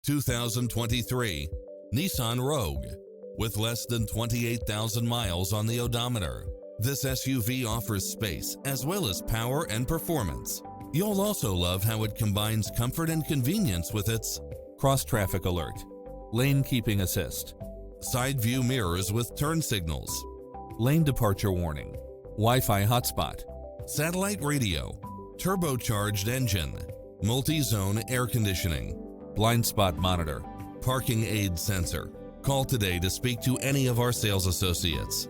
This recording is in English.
2023 Nissan Rogue. With less than 28,000 miles on the odometer, this SUV offers space as well as power and performance. You'll also love how it combines comfort and convenience with its cross-traffic alert, lane keeping assist, side view mirrors with turn signals, lane departure warning, Wi-Fi hotspot, satellite radio, turbocharged engine, multi-zone air conditioning, blind spot monitor, parking aid sensor. Call today to speak to any of our sales associates.